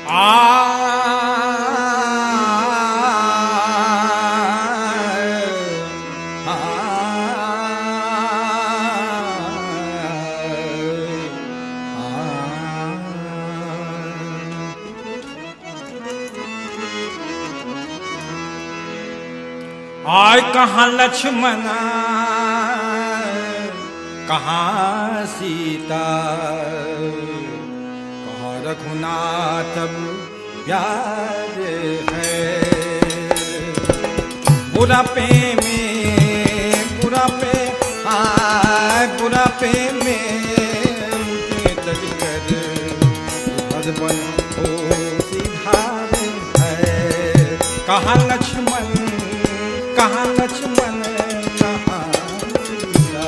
आय कहाँ लक्ष्मण कहाँ सीता कहाँ रघुनाथ प्यार है। बुढ़ापे में मुझे तज कर हरबन हो सिधार है। कहाँ लक्ष्मण कहाँ लक्ष्मण कहाँ सीता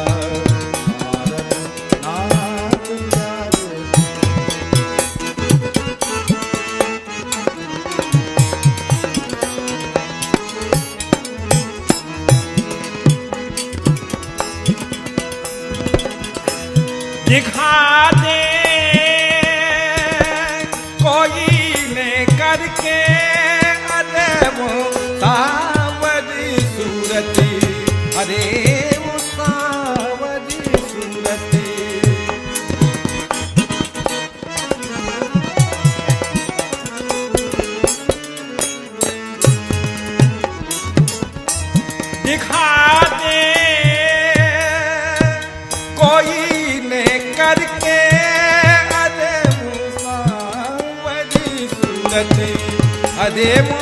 नाथ प्यार। दिखा दे कोई ने करके अरे वो सावरी सूरती अरे वो सावरी सूरती। दिखा दे कोई ने करके अरे वो सावरी सूरती अरे वो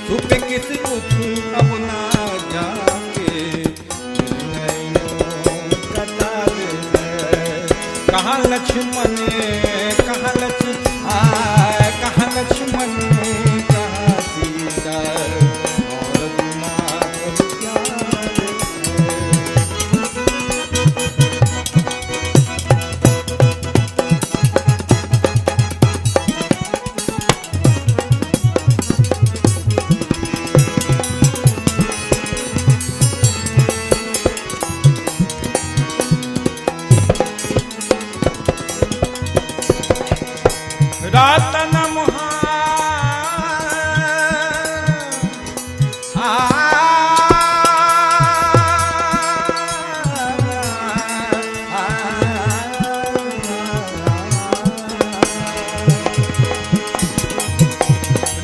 छुपे किसी उठ अब ना जाके कतार है। कहाँ लक्ष्मण कहाँ लक्ष्मण कहाँ सीता और रघुनाथ प्यार है।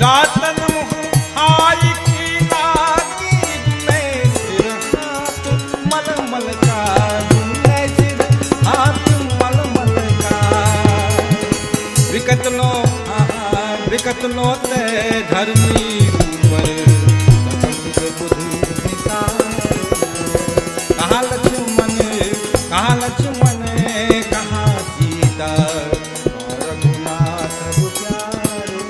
रातन हाय की लागी में सिर हाथ मलमल का सिर हाथ मलमल का। विकतनो ते धर्मी ऊपर कहाँ लक्ष्मण कहाँ सीता और रघुनाथ प्यार है।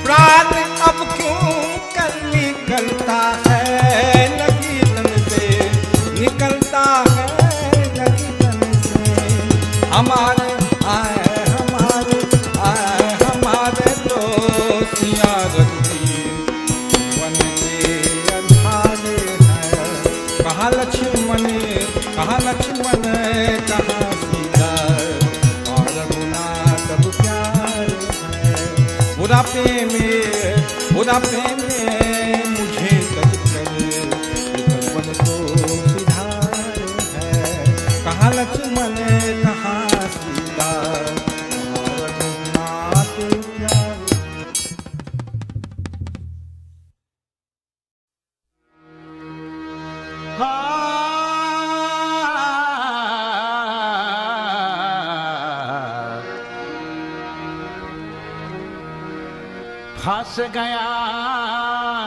प्राण अब क्यों कर निकलता है लगीन से निकलता है लगीन से। हमारे दोस्तियाँ रखती वन के अंधारे हैं। कहाँ लक्ष्मण कहाँ सीता और रघुनाथ प्यार है। बुढ़ापे में मुझे तज कर बन को सिधार है। कहाँ लक्ष्मण कहाँ सीता और रघुनाथ प्यार। हाँ फंस गया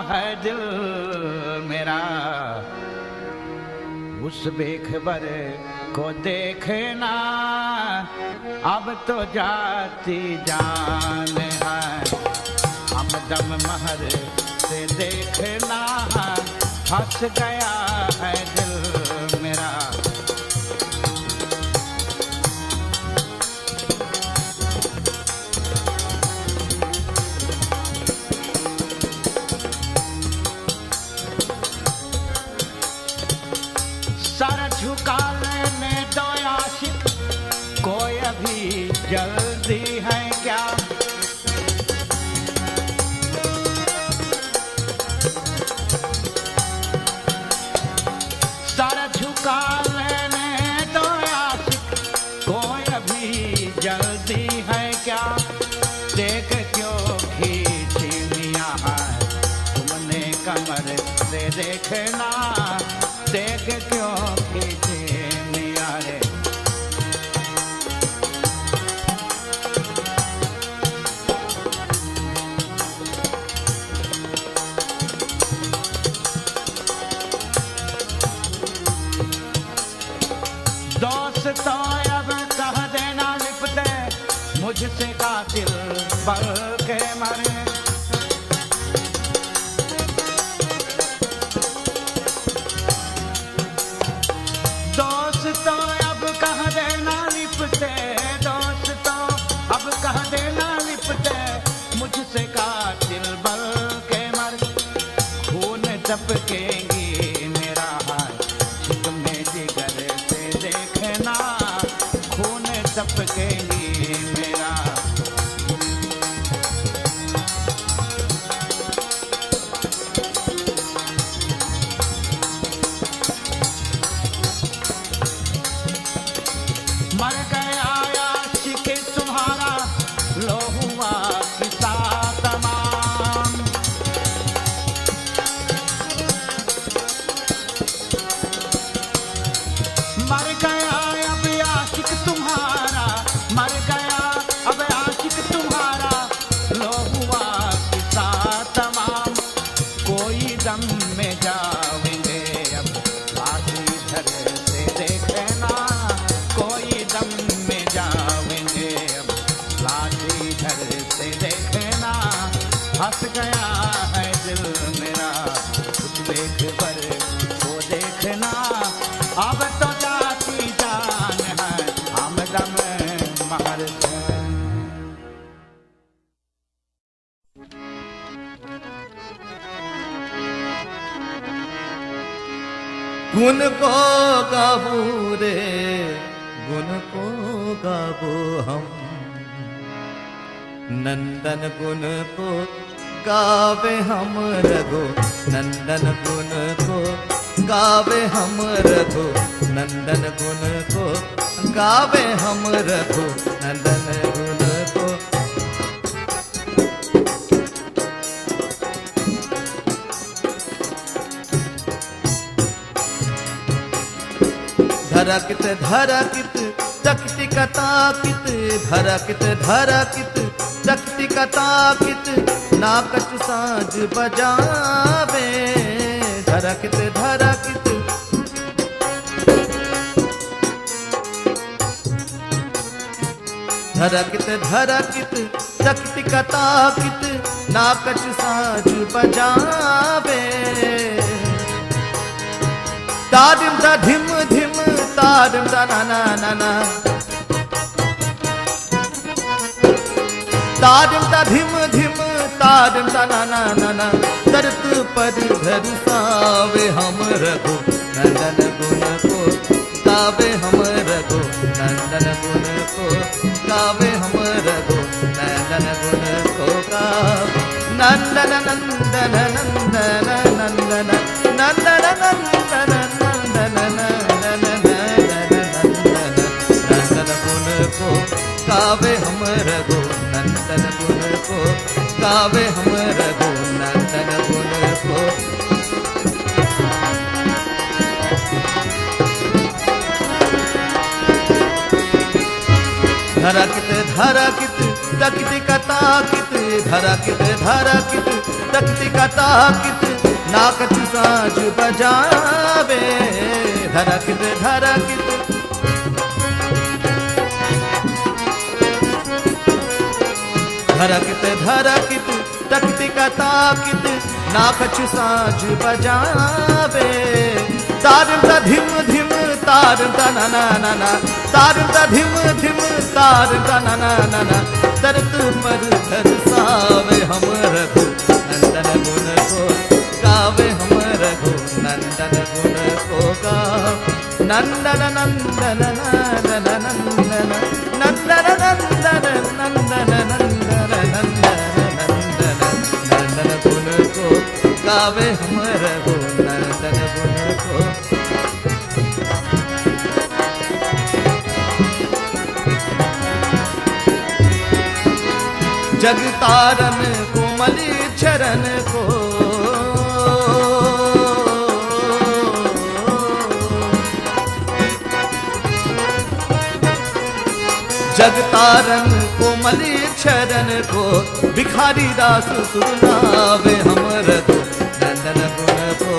है दिल मेरा, उस बेखबर को देखना, अब तो जाती जान है, हमदम महर से देखना, फंस गया है दिल मेरा। सर झुका लेने दो आशिक, कोई अभी जल्दी है क्या? सर झुका लेने दो आशिक, कोई अभी जल्दी है क्या? देख क्यों खींची मियां है तुमने कमर से देखना, देख क्यों खींची मियां रे। दोस्त तो अब कह देना लिपटे, मुझसे कातिल बल के मरे। दोस्त तो अब कह देना लिपटे, दोस्त तो अब कह देना लिपटे, मुझसे कातिल बल के मरे। खून टपकेंगी मेरा हाथ तुमने जिगर से देखना, खून टपकेंगी मेरा। मर गया आशिक तुम्हारा, लो हुआ किस्सा तमाम। मर गया अब आशिक तुम्हारा, मर गया अब आशिक तुम्हारा, लो हुआ किस्सा तमाम। कोई दम में जाओगे अब बाकी घर से देखना, कोई दम में जाओगे अब लाठी घर से देखना, फंस गया है दिल मेरा, कुछ बेखबर को देखना, अब तो जाती जान है, हमदम महर से। गुण को गाबू रे, गुण को गाबो हम, नंदन गुण को गावे हम रघु, नंदन गुण को गावे हम रघु, नंदन गुण को गावे हम रघु, नंदन गुण को। धरकित धरकित चकटी कताकित, धरकित धरकित चकटी कताकित, नाकच साज बजावे। धरकित धरकित धरकित धरकित चकटी कताकित, नाकच साज बजावे। ताडिम ता धिम धिम, ताडिम ता ना ना ना ना, ताडिम ता धिम धिम, ताडिम ता ना ना ना ना। तरत पर धरसावे हम रघु, नंदन गुण को गावे हम रघु, नंदन गुण को गावे हम रघु, नंदन गुण को गावे। नंदन नंदन नंदन नंदन नंदन नंदन गावे हम रघु, नंदन गुण को गावे हम रघु, नंदन गुण को। धरकित धरकित चकटी कताकित, धरकित धरकित तख्ती का ताकित नाकच साज बजावे धरकित धरकित धरकित धरकित तख्ती का ताकित नाकच साज बजावे तारम ता धिम धिम तारम ता ना ना ना ना तारम ता धिम धिम तारम ता ना ना ना ना तरत पर धरसावे हम रघु नंदन गुण को गावे हम रघु नंदन गुण को गावे नंदन नंदन नंदन नंदन नंदन नंदन नंदन नंदन नंदन गुण को गावे हम रघु नंदन गुण को जगतारन कोमली चरण को जगतारन कोमली चरण को भिखारी दास सुनावे हम रघु नंदन गुण को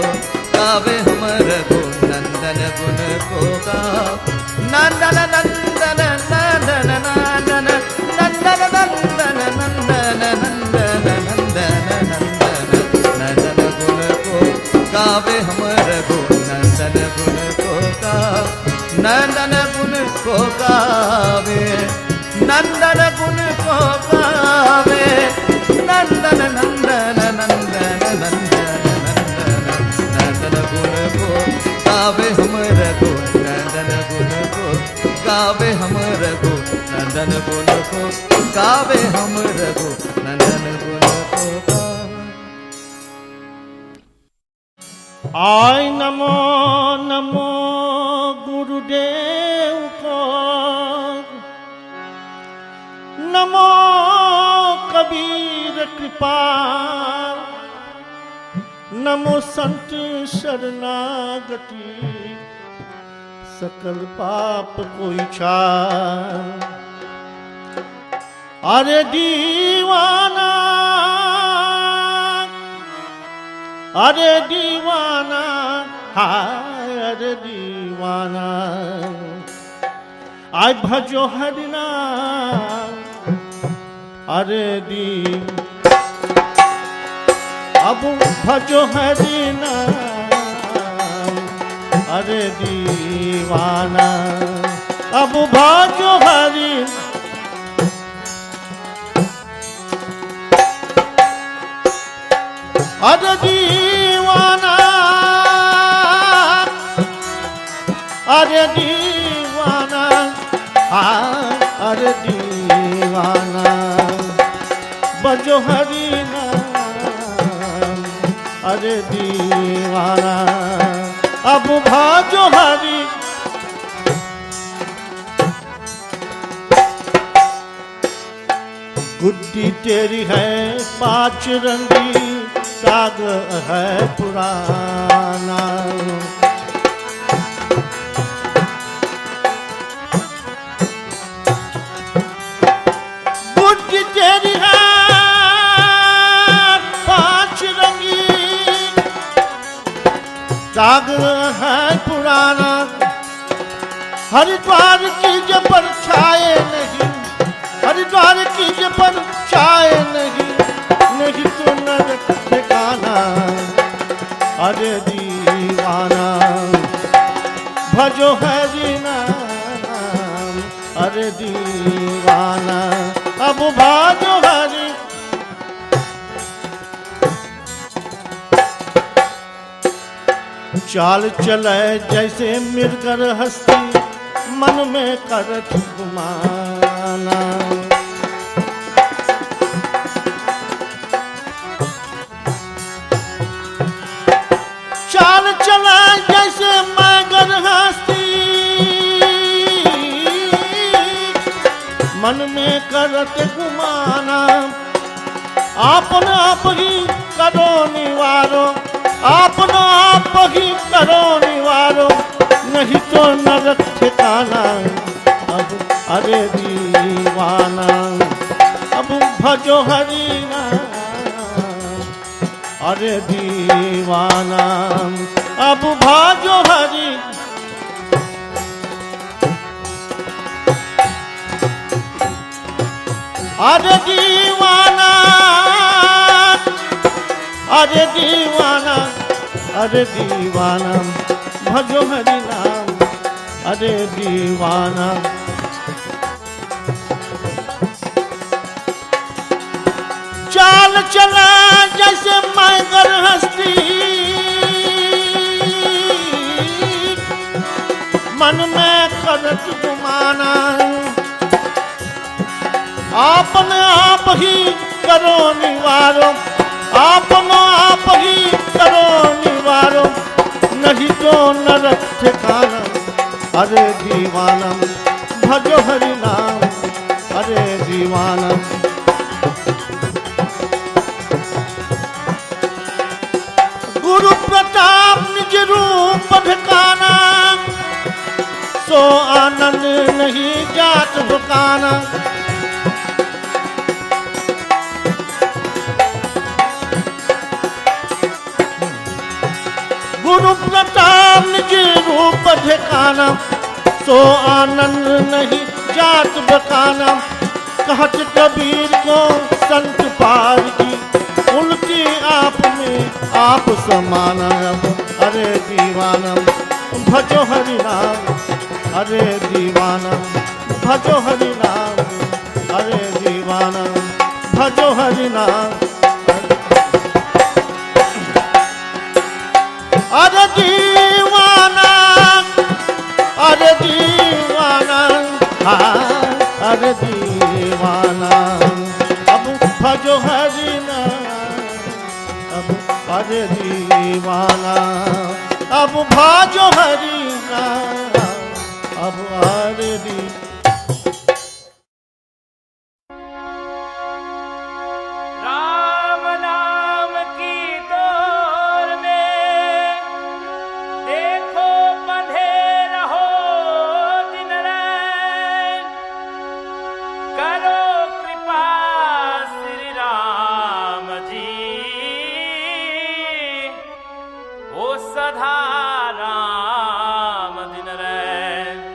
गावे हम रघु नंदन गुण को गावे नंदन नंदन नंदन नंदन नंदन नंदन नंदन नंदन नंदन नंदन गुण को गावे हम रघु नंदन गुण को गावे नंदन गुण को गावे नंदन गुण को गावे नंदन नंदन नंदन नंदन नंदन गुण को गावे हम रघु नंदन गुण को गावे हम रघु नंदन गुण को गावे हम रघु नंदन गुण को गावे। आय नमो नमो गुरुदेव को नमो कबीर कृपा नमो संत शरणागति सकल पाप कोई छाड़ अरे दीवाना अरे दीवाना हाय अरे दीवाना आय भजो हरिना अरे अब भजो हरिना अरे दीवाना अब भजो हरि अरे दीवाना अरे दीवाना अरे दीवाना बजो हरि नाम अरे दीवाना अब भाजो हरि गुड्डी तेरी है पांच रंगी दाग है पुराना गुड्डी तेरी है पांच रंगी दाग है पुराना हरिद्वार की जबर छाए नहीं हरिद्वार की जबर छाए नहीं नहीं तो नरक ठिकाना अरे दीवाना भजो हरि नाम अरे दीवाना अब भजो हरि चाल चले जैसे मिलकर हस्ती मन में करत गुमाना चाल चला जैसे मगर हस्ती मन में करत गुमाना आपन आप ही करो निवारो आपन आप ही करो निवारो नहीं तो नरक ठिकाना अब अरे दीवाना अब भजो हरि अरे दीवाना अब भाजो हरि अरे दीवाना अरे दीवाना अरे दीवाना भजो हरि नाम अरे दीवाना चाल चला जैसे मगर हस्ती मन में करत गुमाना आपन आप ही करो निवारो आपन आप ही करो निवारो नहीं तो नरक ठिकाना अरे दीवाना भजो हरि नाम अरे दीवाना गुरु प्रताप निज रूप ढकाना सो आनंद नहीं जात भुकाना गुरु प्रताप निज रूप ढकाना सो आनंद नहीं जात बकाना कहत कबीर को संत पार की उनकी आप में आप समाना अरे दीवाना भजो हरि नाम अरे दीवाना भजो हरि नाम अरे दीवाना भजो हरि नाम अरे दीवाना अरे दीवाना अरे दीवाना अब भजो हरि नाम अब अरे दीवाना अब भजो हरि नाम अब अरे राम नाम की दौर में देखो बंधे रहो दिन रात करो कृपा श्री राम जी ओ सदा राम दिन रात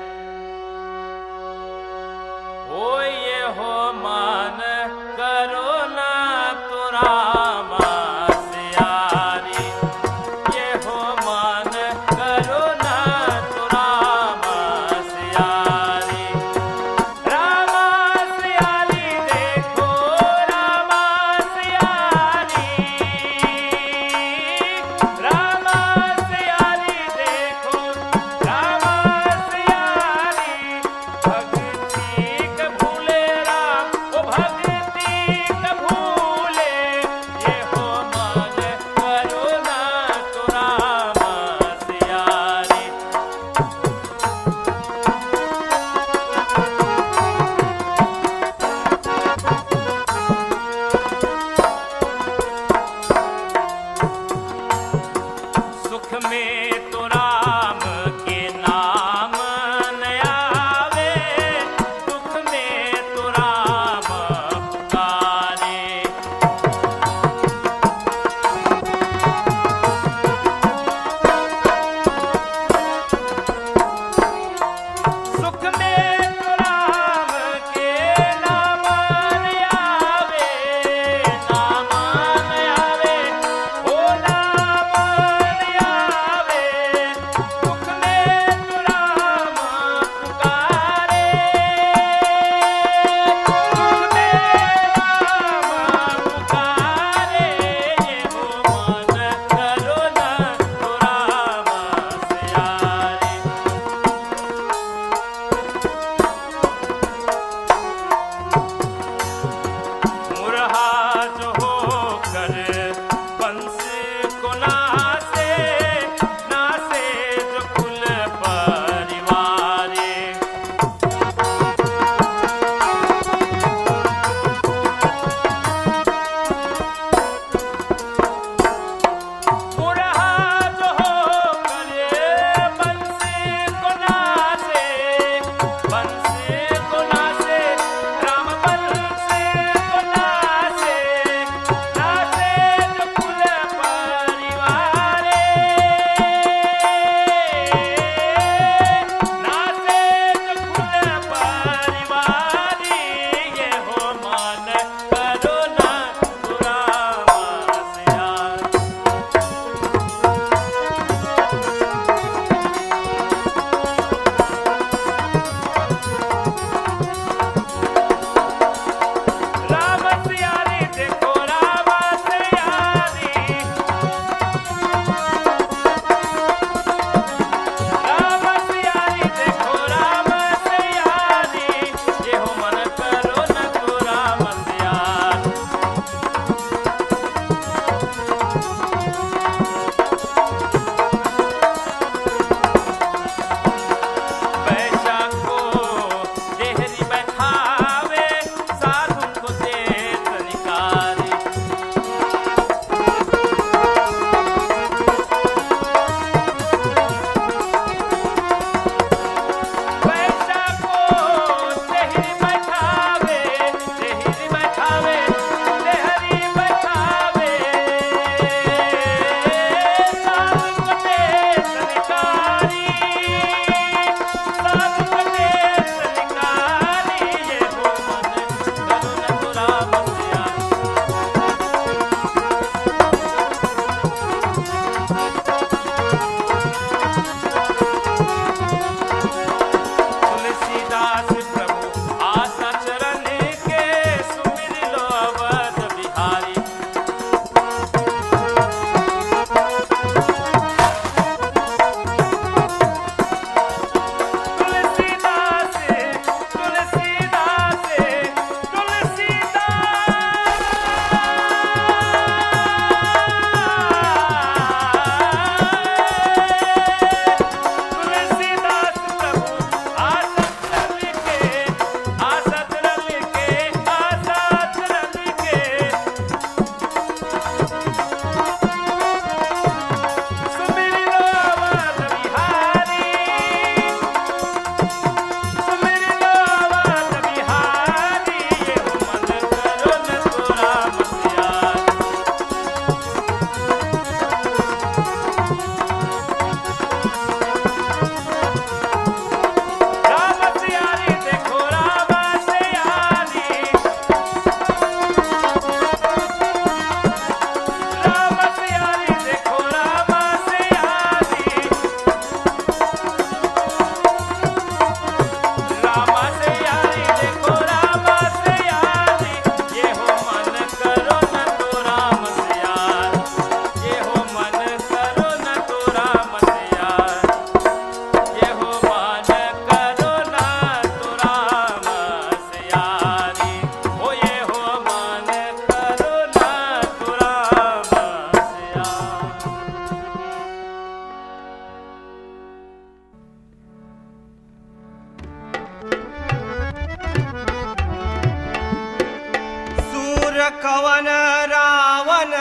कवन रावण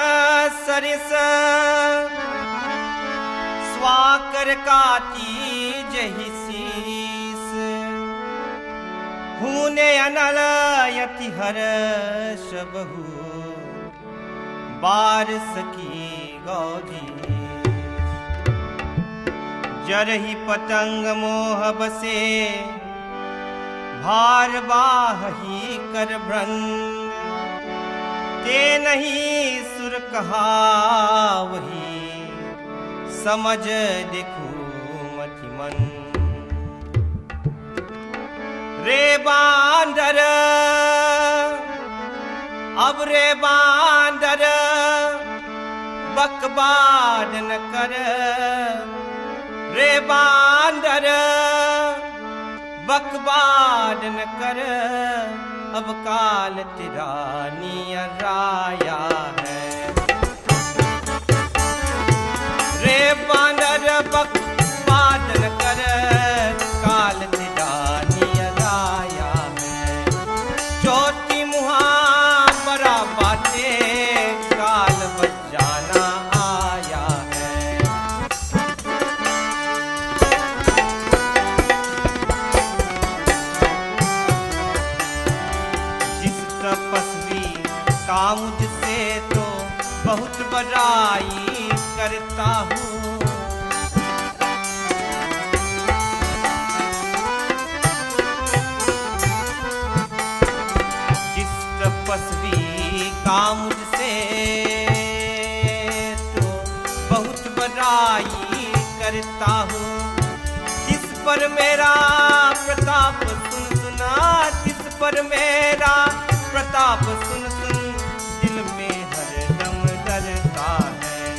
सरिस स्वाकर काती जहि शीस हुने अनल यति हर्ष बहु बार सकी गौरी जरहि पतंग मोह बसे भार बाही कर भ्रन ते नहीं सुर कहावही समझ देखू मति मन रे बांदर अब रे बांदर बकबाद न कर रे बांदर बकबाद न कर अब काल तेरा नियर आया है रे बांदर बकबाद न कर काल तेरा नियर आया है ज्योति मुहा बड़ा बाते काल बचाना आया है जिस तपस्वी का मुझसे तो बहुत बड़ाई करता हूँ जिस तपस्वी का मुझसे तो बहुत बड़ाई करता हूँ जिस पर मेरा प्रताप सुन सुना जिस पर मेरा प्रताप सुन सुन दिल में हरदम डरता है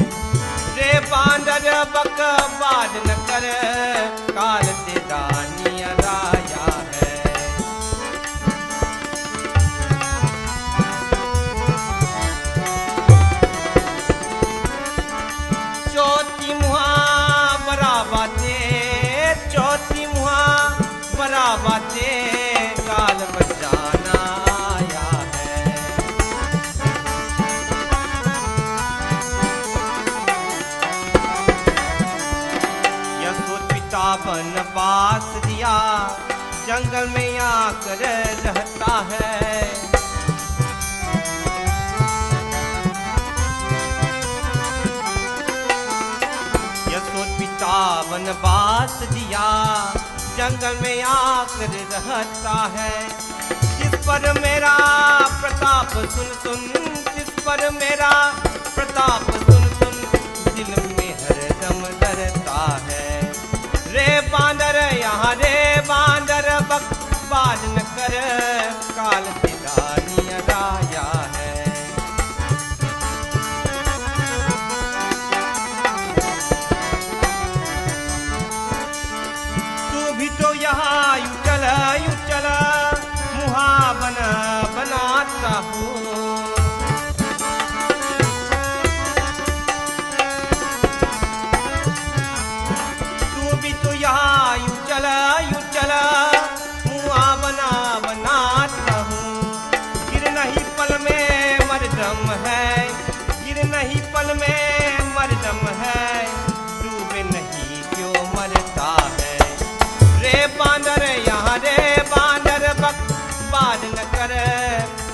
रे बांदर बकवाद न कर काल तेरा नियर आया है चौथी मुहा बड़ा बाते चौथी मुहा बड़ा बाते काल बचाना आया है यशोपिता बनवास दिया जंगल में आकर रहता है यशोपिता बनवास दिया जंगल में आकर रहता है जिस पर मेरा प्रताप सुन सुन जिस पर मेरा प्रताप सुन सुन दिल में हरदम डरता है रे बांदर यहाँ रे बांदर बकवाद न कर काल तेरा नियर आया है तू भी तो यहाँ यूं चल मुहा बनाता हूँ तू भी तो यहाँ यूं चल मुहा बनाता हूँ गिर नहीं पल में मरदम है गिर नहीं पल में मरदम है डूबे नहीं क्यों मरता है रे बांदर यहाँ रे बांदर बकवाद न कर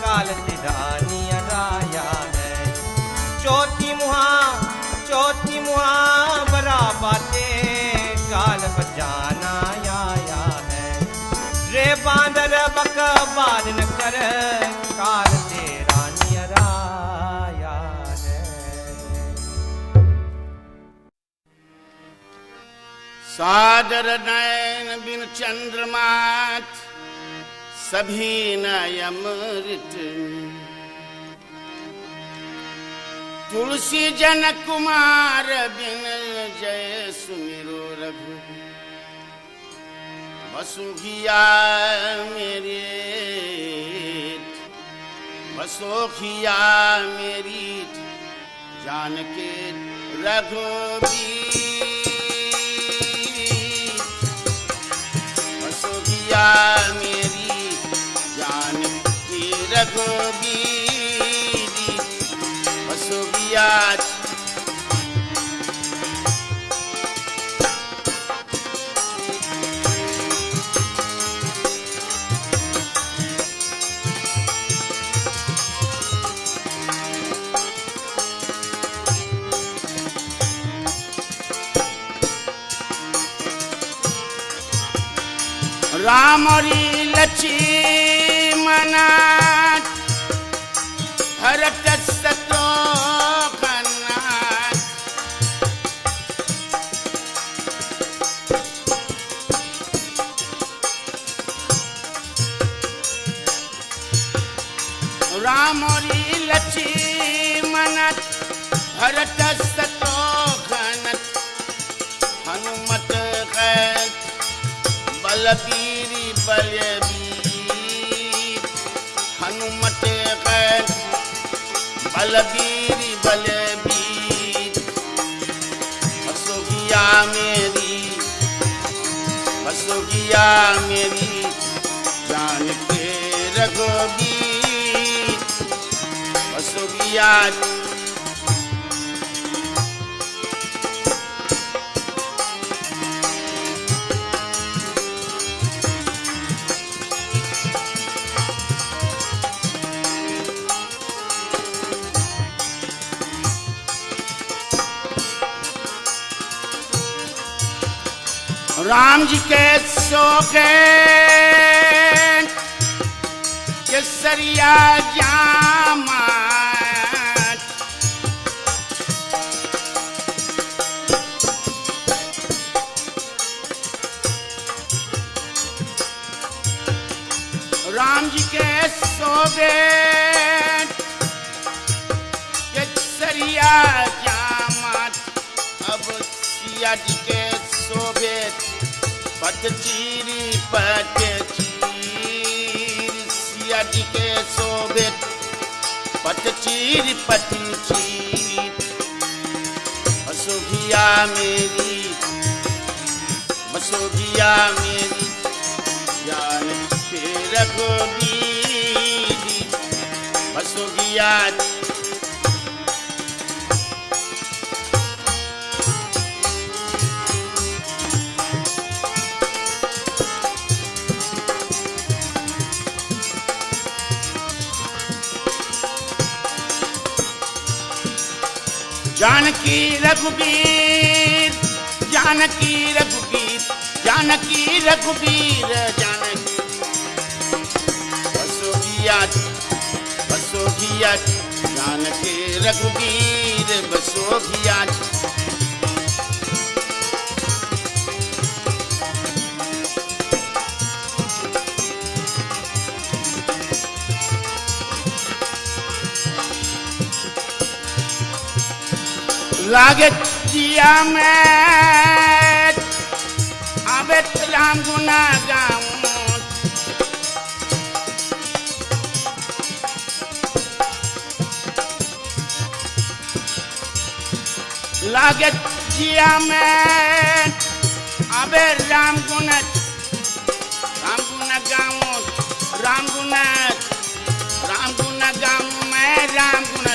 काल तेरा नियर आया है चौथी मुहा बड़ा बाते काल बचाना आया है रे बांदर बकवाद न कर काल तेरा नियर आया है सादर नयन बिन चंद्रमात सभी नय अमृत तुलसी जन कुमार बिन जय सुमिरो रघु बसुखिया मेरी बसोखिया मेरी जान के रघुबीर बसोखिया मेरी जान की रघुबीर राम री लक्ष्मण भरत शत्रुघ्न राम री लक्ष्मण भरत शत्रुघ्न हनुमत बलबीर बलबीर हनुमत बलबीर बलबीर हसोगिया मेरी जान के रघुबीर हसोगिया राम जी के सोखे केसरिया जामा राम जी के सोखे केसरिया जामा अब सिया जी के शोभे पटचीरी पटचीर सिया जी के शोभे पटचीर पटचीर बसोगिया मेरी जान के रघुबीर बसोगिया जानकी रघुबीर जानकी रघुबीर जानकी रघुबीर जानकी बसोगिया जानकी रघुबीर बसोगिया लागे जिया में आबे राम गुना गाऊं लागे जिया में आबे राम गुना गाऊं राम गुना गाऊं मैं राम गुना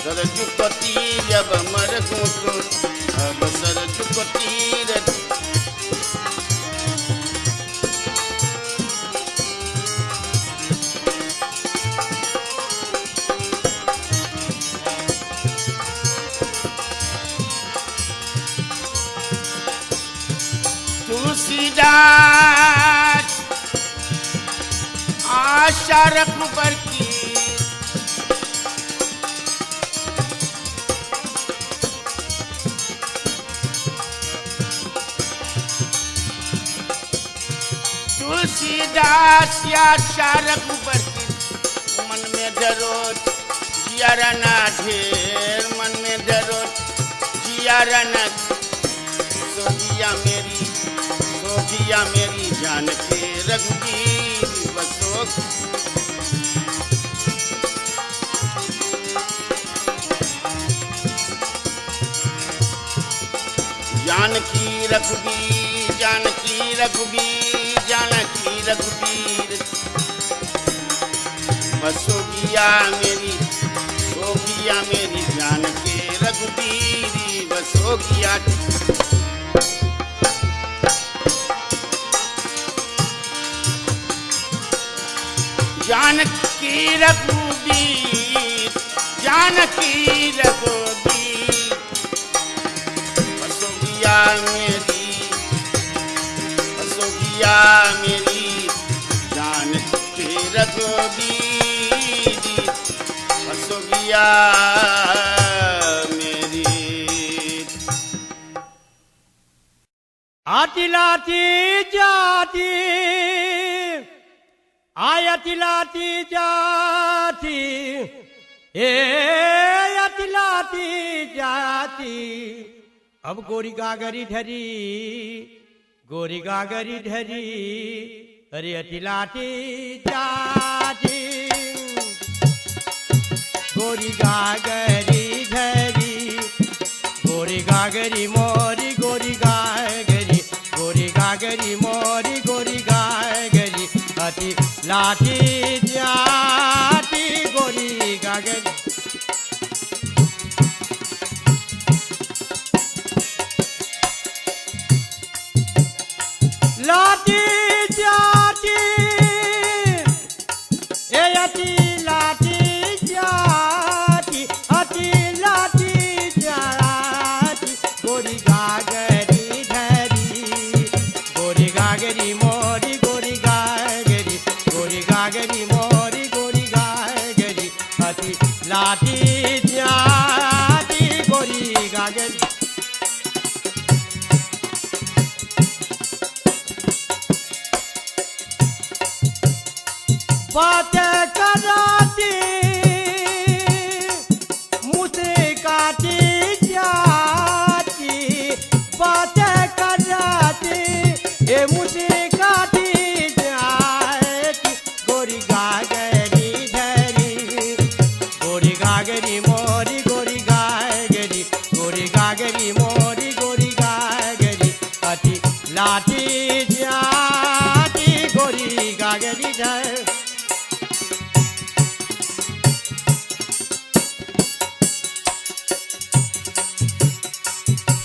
सरजुपति जब मरगोटो अब सरजुपति तुलसीदास आशा रघुबर की तुलसीदास या रघुबर की मन में डरो जिया रना ढेर मन में डरो जिया रना सोगिया मेरी जान के रघुबीर बसो जानकी रघुबीर जानकी रघुबीर जानकी रघुबीर बसोगिया मेरी जान के रघुबीर बसोगिया जानकी रघुबीर बिटिया मेरी। आती लाती जाती आयती लाती जाती ए आती लाती जाती। अब गोरी गागरी ढरी गोरी गागरी ढरी अरे अति लाती जाती। गोरी गागरी ढरी गोरी गागरी मोरी गोरी गागरी गोरी गागरी मोरी गोरी गागरी अति लाठी जाती गोरी गागरी। लाठी जाती ए अति लाठी जाती अति लाठी जाती। गोरी गागरी ढरी गोरी गागरी मोरी गोरी गागरी गोरी गागरी मोरी गोरी गागरी अति लाठी जाती गोरी गागरी। बातें कराती मुझसे काटी जाती बातें कराती ये मुझसे काटी जाती। गोरी गागरी ढरी गोरी गागरी मोरी गोरी गागरी गोरी गागरी मोरी गोरी गागरी अति लाठी जाती गोरी गागरी ढरी।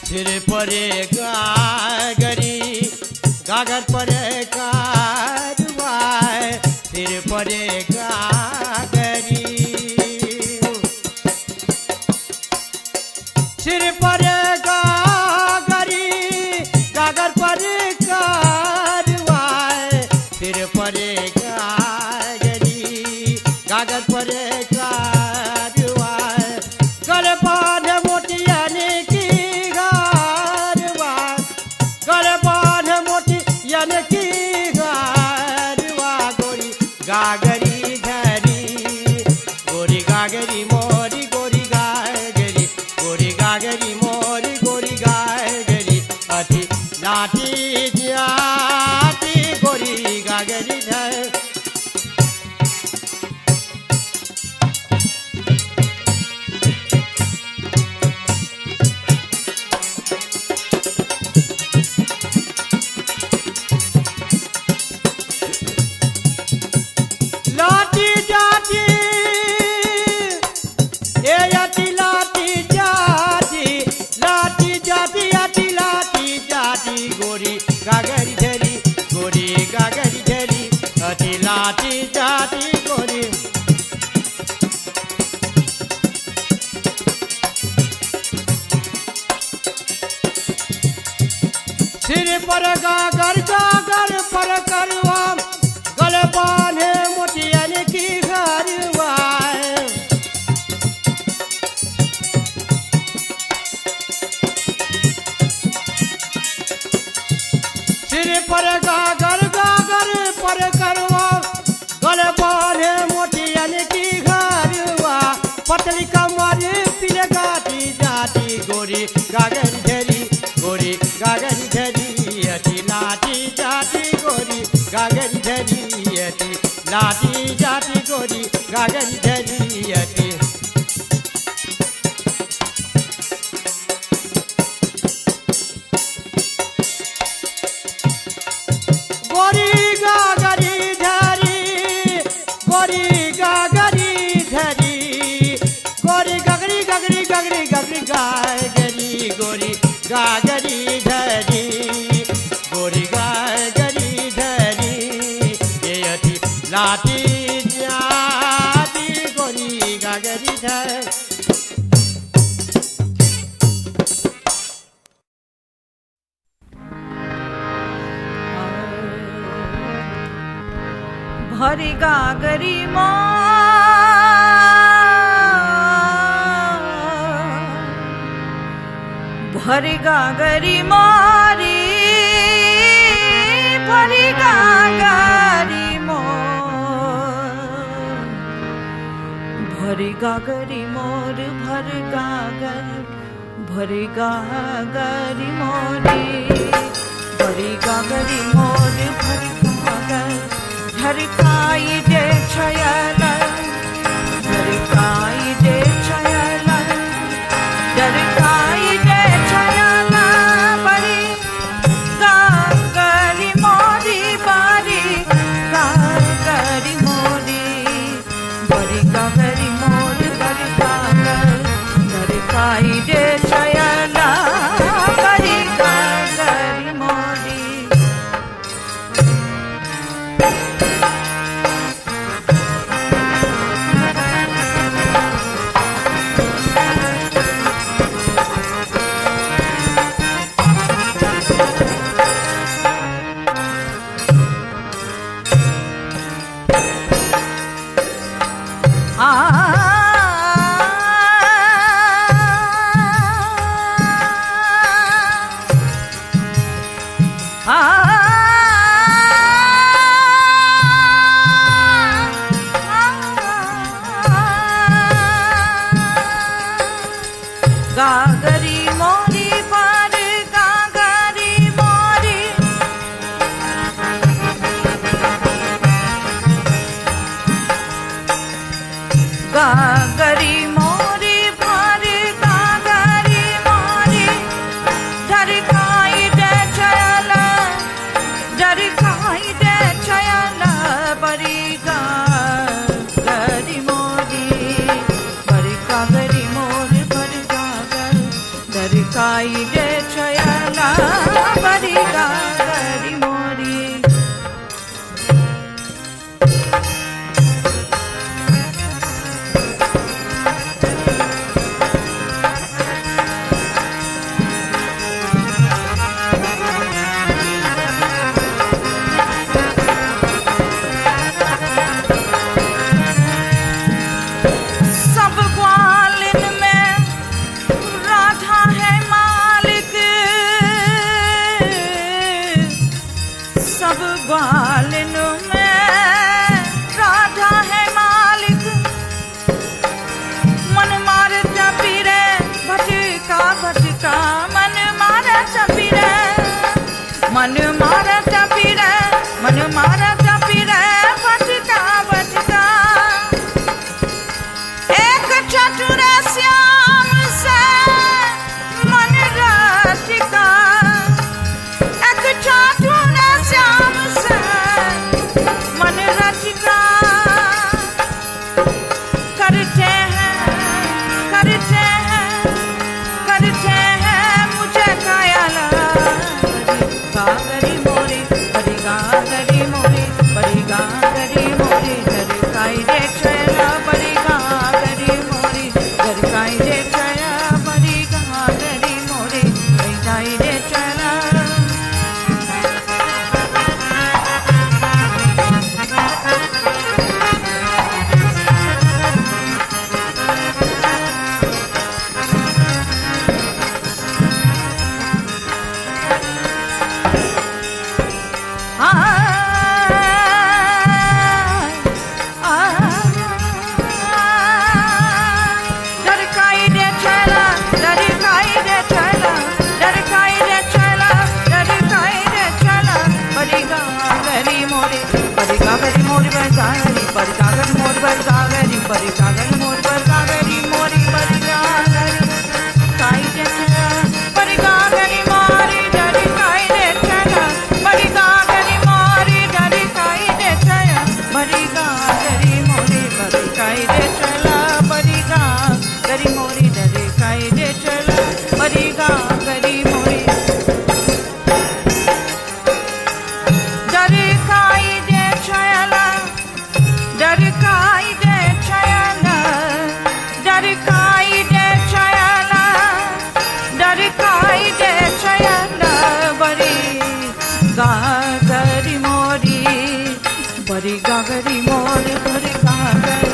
सिर परे गागरी गागर परे कारवाए सिर परे गागरी सिर परे गागरी गागर परे कारवाए सिर परे गागरी गागर परे कारवाए। गले बांधे मोतिया ने की गागरी ढरी गोरी गागरी मोरी गोरी गागरी गोरी गागरी मोरी गोरी गागरी अति लाठी जाती गोरी गागरी ढरी। लाठी जाती ए अति लाठी जाती लाठी जाती अति लाठी जाती गोरी गागरी ढरी गोरी गागरी ढरी अति लाठी जाती गोरी। सिर पर गागर गागर पर करवा गले बांधे मोतियन की घरवाए। सिर पर गागर गागर पर करवा गले बांधे मोतियन की घरवा। पतली कमर पिले गाती जाती गोरी गागरी ढरी गोरी गागरी ढरी अति लाठी जाती गोरी गागरी ढरी अति लाठी जाती गोरी गागरी ढरी अति। गोरी गागरी ढरी गोरी गागरी ढरी गोरी गागरी गागरी गागरी गागरी गागरी गोरी गागरी ढरी गोरी गागरी ढरी ये अति लाठी जाती गोरी गागरी ढरी। भरी गागरी माँ भरी गागरी मोरी भरी गागरी मोर भरी गागरी मोर भरी गागरी मोरी भरी गागरी मोर भरी गागर झरकाई दे छयल झरकाई दे छयल झरकाई दे छयल बड़ी गागरी मोरी बड़ी गागरी मोरी बड़ी गागरी मोर बड़ी गागर झरकाई दे छयल बड़ी गागरी मोरी गागरी मोरी पर गागरी मोरी गागरी मोरी पर गागरी मोरी झरकाई दे छयल झरकाई दे छयल बड़ी गागरी मोरी बड़ी गागरी मोर बड़ी गागर झरकाई दे छयल बड़ी गागरी मोरी सब ग्वालिन में राधा है मालिक सब ग्वालिन में राधा है मालिक मन मार चपीरे भटका भटका मन मार चपीरे मन मार चपीरे मन मार चपीरे भटका भटका एक चतुर श्याम से मन रसिका एक चतुर श्याम से मन रसिका करते हैं मुझे कायल गागरी मोरी बड़ी गागरी मोरी बड़ी गागरी मोरी झरकाई दे छयल बड़ी गागरी मोरी झरकाई दे छयल बड़ी गागरी मोरी झरकाई दे छयल झरकाई दे छयल झरकाई दे छयल झरकाई दे छयल झरकाई दे छयल बड़ी गागरी मोरी बड़ी गागरी मोरी बड़ी गागरी बड़ी गागरी मोरी बड़ी गागरी बड़ी गागरी मोरी बड़ी गागरी मोरी बड़ी गागरी काई दे छयल बड़ी गागरी मोरी झरकाई दे छयल बड़ी गागरी मोरी झरकाई दे छयल बड़ी गागरी मोरी झरकाई दे छयल बड़ी गागरी मोरी झरकाई दे छयल बड़ी गागरी मोरी झरकाई दे छयल झरकाई दे छयल झरकाई दे छयल झरकाई दे छयल बड़ी गागरी मोरी बड़ी गागरी मोर बड़ी गागर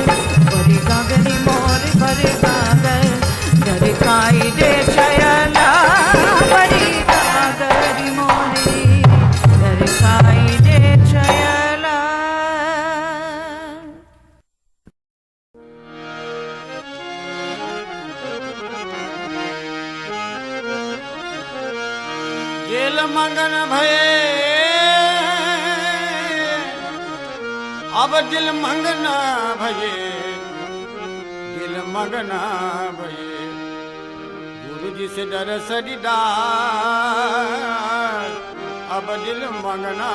बड़ी गागरी मोर बड़ी गागर झरकाई दे छयल दिल मगन भये अब दिल मंगना भये दिल मंगना भये गुरु जी से डर सरिदार अब दिल मंगना